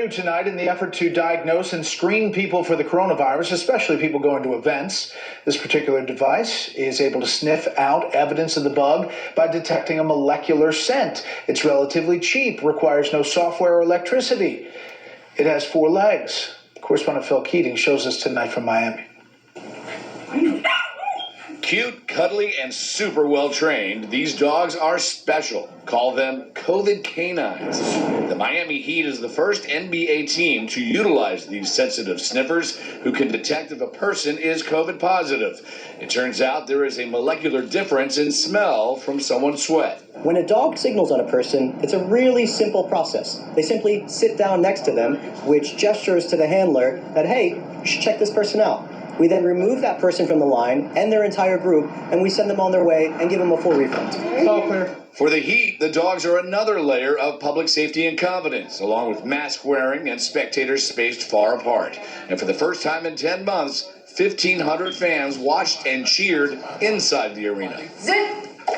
new tonight in the effort to diagnose and screen people for the coronavirus, especially people going to events. This particular device is able to sniff out evidence of the bug by detecting a molecular scent. It's relatively cheap, requires no software or electricity. It has 4 legs. Correspondent Phil Keating shows us tonight from Miami. Cute, cuddly, and super well trained, these dogs are special. Call them COVID Canines. The Miami Heat is the first NBA team to utilize these sensitive sniffers who can detect if a person is COVID positive. It turns out there is a molecular difference in smell from someone's sweat. When a dog signals on a person, it's a really simple process. They simply sit down next to them, which gestures to the handler that, hey, you should check this person out. We then remove that person from the line and their entire group, and we send them on their way and give them a full refund. All clear. For the Heat, the dogs are another layer of public safety and confidence, along with mask wearing and spectators spaced far apart. And for the first time in 10 months, 1,500 fans watched and cheered inside the arena.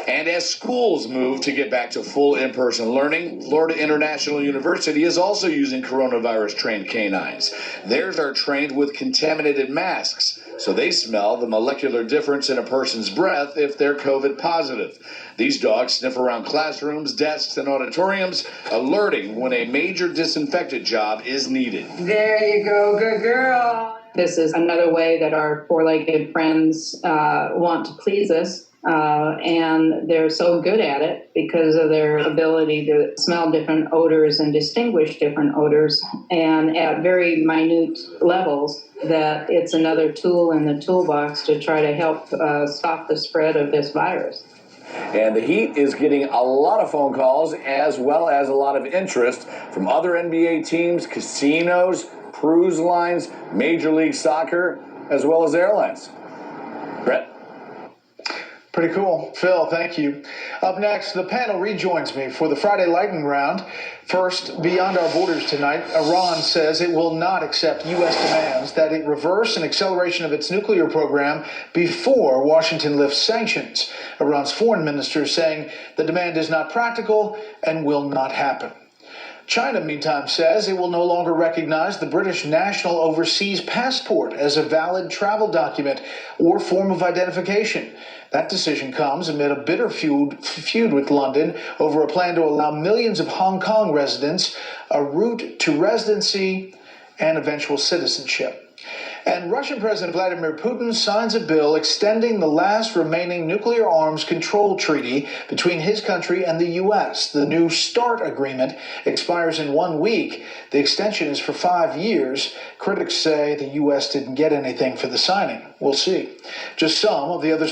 And as schools move to get back to full in-person learning, Florida International University is also using coronavirus-trained canines. Theirs are trained with contaminated masks, so they smell the molecular difference in a person's breath if they're COVID positive. These dogs sniff around classrooms, desks, and auditoriums, alerting when a major disinfectant job is needed. There you go, good girl. This is another way that our four-legged friends want to please us. And they're so good at it because of their ability to smell different odors and distinguish different odors, and at very minute levels, that it's another tool in the toolbox to try to help stop the spread of this virus. And the Heat is getting a lot of phone calls as well as a lot of interest from other NBA teams, casinos, cruise lines, Major League Soccer, as well as airlines. Brett? Pretty cool. Phil, thank you. Up next, the panel rejoins me for the Friday Lightning Round. First, beyond our borders tonight, Iran says it will not accept U.S. demands that it reverse an acceleration of its nuclear program before Washington lifts sanctions. Iran's foreign minister saying the demand is not practical and will not happen. China, meantime, says it will no longer recognize the British national overseas passport as a valid travel document or form of identification. That decision comes amid a bitter feud with London over a plan to allow millions of Hong Kong residents a route to residency and eventual citizenship. And Russian President Vladimir Putin signs a bill extending the last remaining nuclear arms control treaty between his country and the U.S. The new START agreement expires in 1 week. The extension is for 5 years. Critics say the U.S. didn't get anything for the signing. We'll see. Just some of the other